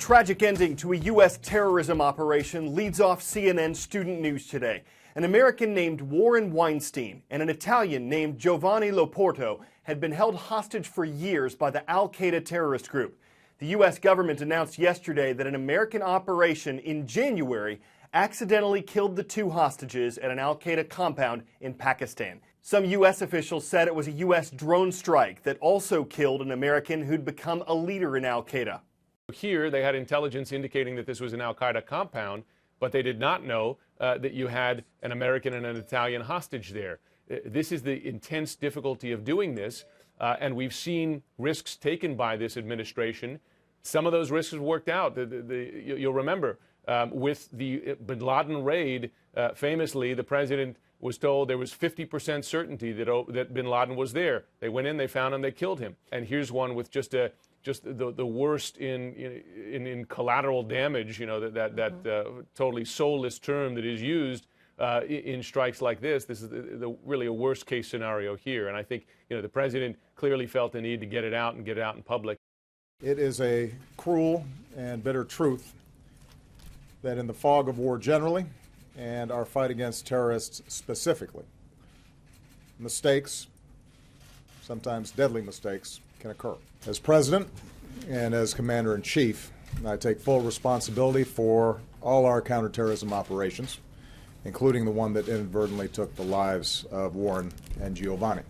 tragic ending to a U.S. terrorism operation leads off CNN student news today. An American named Warren Weinstein and an Italian named Giovanni Loporto had been held hostage for years by the Al-Qaeda terrorist group. The U.S. government announced yesterday that an American operation in January accidentally killed the two hostages at an Al-Qaeda compound in Pakistan. Some U.S. officials said it was a U.S. drone strike that also killed an American who'd become a leader in Al-Qaeda. Here, they had intelligence indicating that this was an Al-Qaeda compound, but they did not know that you had an American and an Italian hostage there. This is the intense difficulty of doing this, and we've seen risks taken by this administration. Some of those risks worked out. You'll remember with the bin Laden raid, famously, the president was told there was 50% certainty that bin Laden was there. They went in, they found him, they killed him. And here's one with just the worst in collateral damage, that totally soulless term that is used in strikes like this. This is really a worst case scenario here. And I think, the president clearly felt the need to get it out and get it out in public. It is a cruel and bitter truth that in the fog of war generally and our fight against terrorists specifically, mistakes, sometimes deadly mistakes, can occur. As President and as Commander-in-Chief, I take full responsibility for all our counterterrorism operations, including the one that inadvertently took the lives of Warren and Giovanni.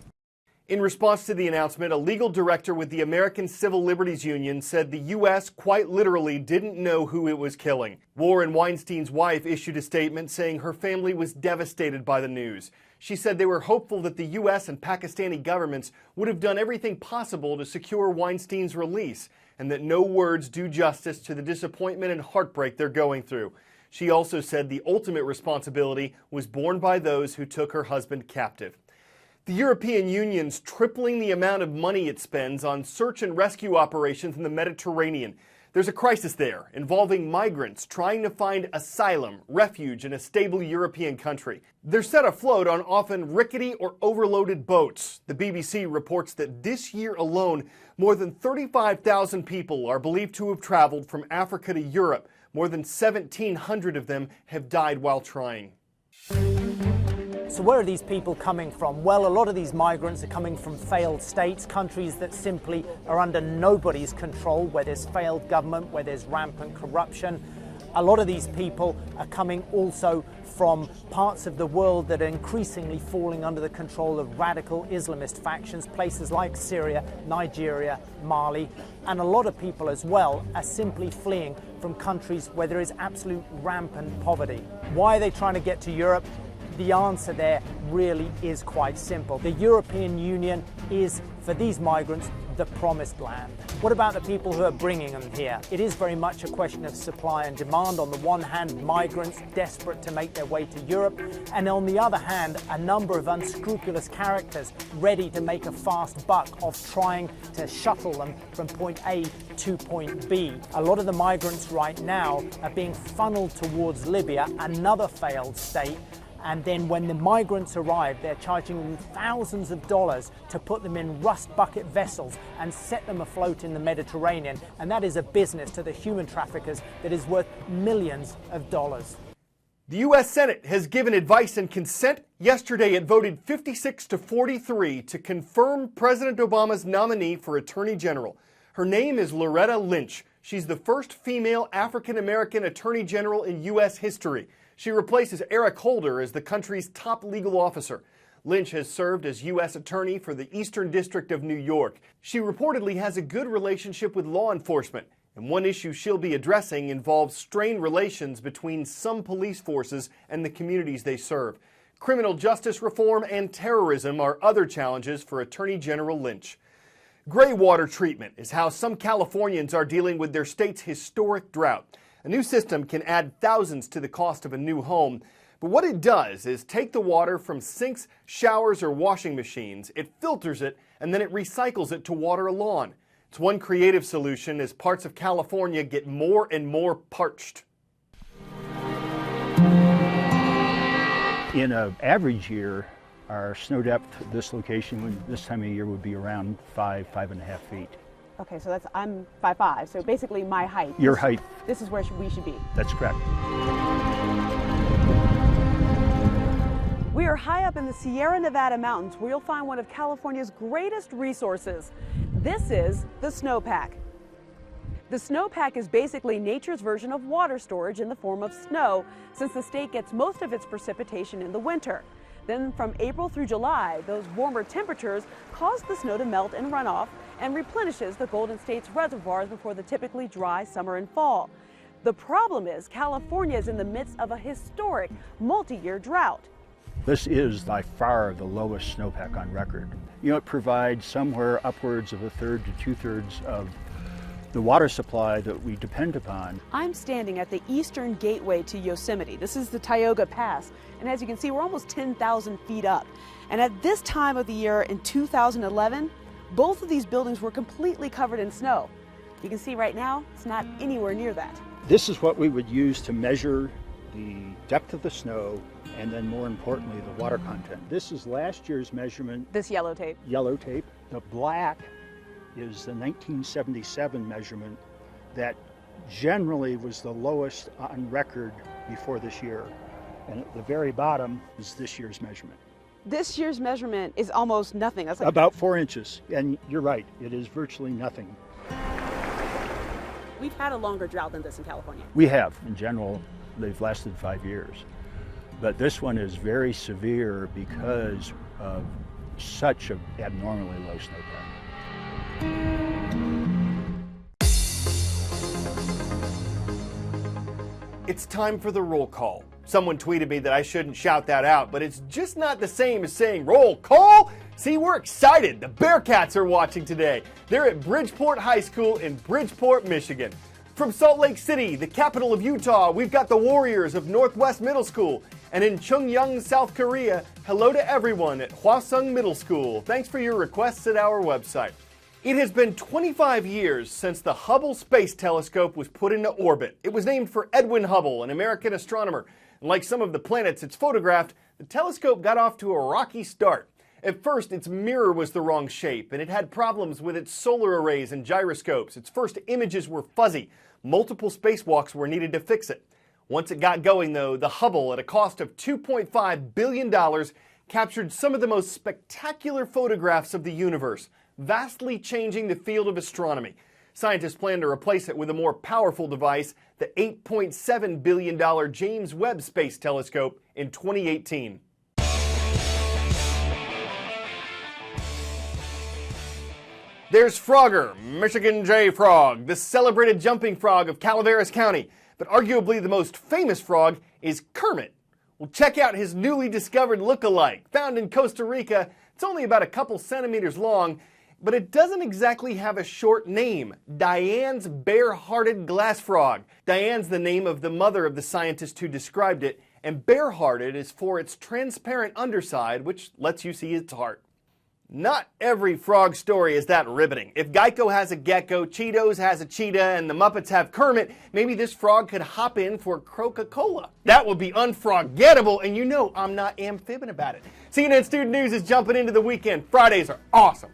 In response to the announcement, a legal director with the American Civil Liberties Union said the U.S. quite literally didn't know who it was killing. Warren Weinstein's wife issued a statement saying her family was devastated by the news. She said they were hopeful that the U.S. and Pakistani governments would have done everything possible to secure Weinstein's release, and that no words do justice to the disappointment and heartbreak they're going through. She also said the ultimate responsibility was borne by those who took her husband captive. The European Union's tripling the amount of money it spends on search and rescue operations in the Mediterranean. There's a crisis there involving migrants trying to find asylum, refuge in a stable European country. They're set afloat on often rickety or overloaded boats. The BBC reports that this year alone, more than 35,000 people are believed to have traveled from Africa to Europe. More than 1,700 of them have died while trying. So where are these people coming from? Well, a lot of these migrants are coming from failed states, countries that simply are under nobody's control, where there's failed government, where there's rampant corruption. A lot of these people are coming also from parts of the world that are increasingly falling under the control of radical Islamist factions, places like Syria, Nigeria, Mali, and a lot of people as well are simply fleeing from countries where there is absolute rampant poverty. Why are they trying to get to Europe? The answer there really is quite simple. The European Union is, for these migrants, the promised land. What about the people who are bringing them here? It is very much a question of supply and demand. On the one hand, migrants desperate to make their way to Europe, and on the other hand, a number of unscrupulous characters ready to make a fast buck of trying to shuttle them from point A to point B. A lot of the migrants right now are being funneled towards Libya, another failed state. And then when the migrants arrive, they're charging them thousands of dollars to put them in rust bucket vessels and set them afloat in the Mediterranean. And that is a business to the human traffickers that is worth millions of dollars. The U.S. Senate has given advice and consent. Yesterday, it voted 56-43 to confirm President Obama's nominee for Attorney General. Her name is Loretta Lynch. She's the first female African-American Attorney General in U.S. history. She replaces Eric Holder as the country's top legal officer. Lynch has served as U.S. Attorney for the Eastern District of New York. She reportedly has a good relationship with law enforcement, and one issue she'll be addressing involves strained relations between some police forces and the communities they serve. Criminal justice reform and terrorism are other challenges for Attorney General Lynch. Gray water treatment is how some Californians are dealing with their state's historic drought. A new system can add thousands to the cost of a new home, but what it does is take the water from sinks, showers, or washing machines, it filters it, and then it recycles it to water a lawn. It's one creative solution as parts of California get more and more parched. In an average year, our snow depth at this location this time of year would be around 5.5 feet. Okay, so I'm 5'5", so basically my height. Your height. This is where we should be. That's correct. We are high up in the Sierra Nevada mountains where you'll find one of California's greatest resources. This is the snowpack. The snowpack is basically nature's version of water storage in the form of snow, since the state gets most of its precipitation in the winter. Then from April through July, those warmer temperatures cause the snow to melt and run off and replenishes the Golden State's reservoirs before the typically dry summer and fall. The problem is California is in the midst of a historic multi-year drought. This is by far the lowest snowpack on record. You know, it provides somewhere upwards of a third to two-thirds of the water supply that we depend upon. I'm standing at the eastern gateway to Yosemite. This is the Tioga Pass, and as you can see, we're almost 10,000 feet up. And at this time of the year in 2011, both of these buildings were completely covered in snow. You can see right now, it's not anywhere near that. This is what we would use to measure the depth of the snow and then more importantly, the water content. This is last year's measurement. This yellow tape. Yellow tape. The black is the 1977 measurement that generally was the lowest on record before this year. And at the very bottom is this year's measurement. This year's measurement is almost nothing. That's like about 4 inches. And you're right, it is virtually nothing. We've had a longer drought than this in California. We have. In general, they've lasted 5 years. But this one is very severe because of such an abnormally low snowpack. It's time for the roll call. Someone tweeted me that I shouldn't shout that out, but it's just not the same as saying roll call. See, we're excited. The Bearcats are watching today. They're at Bridgeport High School in Bridgeport, Michigan. From Salt Lake City, the capital of Utah, we've got the Warriors of Northwest Middle School. And in Chungcheong, South Korea, hello to everyone at Hwasung Middle School. Thanks for your requests at our website. It has been 25 years since the Hubble Space Telescope was put into orbit. It was named for Edwin Hubble, an American astronomer. And like some of the planets it's photographed, the telescope got off to a rocky start. At first, its mirror was the wrong shape, and it had problems with its solar arrays and gyroscopes. Its first images were fuzzy. Multiple spacewalks were needed to fix it. Once it got going, though, the Hubble, at a cost of $2.5 billion, captured some of the most spectacular photographs of the universe, vastly changing the field of astronomy. Scientists plan to replace it with a more powerful device, the $8.7 billion James Webb Space Telescope, in 2018. There's Frogger, Michigan J. Frog, the celebrated jumping frog of Calaveras County. But arguably the most famous frog is Kermit. Well, check out his newly discovered look-alike. Found in Costa Rica, it's only about a couple centimeters long, but it doesn't exactly have a short name. Diane's bare-hearted glass frog. Diane's the name of the mother of the scientist who described it, and bare-hearted is for its transparent underside, which lets you see its heart. Not every frog story is that riveting. If Geico has a gecko, Cheetos has a cheetah, and the Muppets have Kermit, maybe this frog could hop in for Coca-Cola. That would be unforgettable, and you know I'm not amphibing about it. CNN Student News is jumping into the weekend. Fridays are awesome.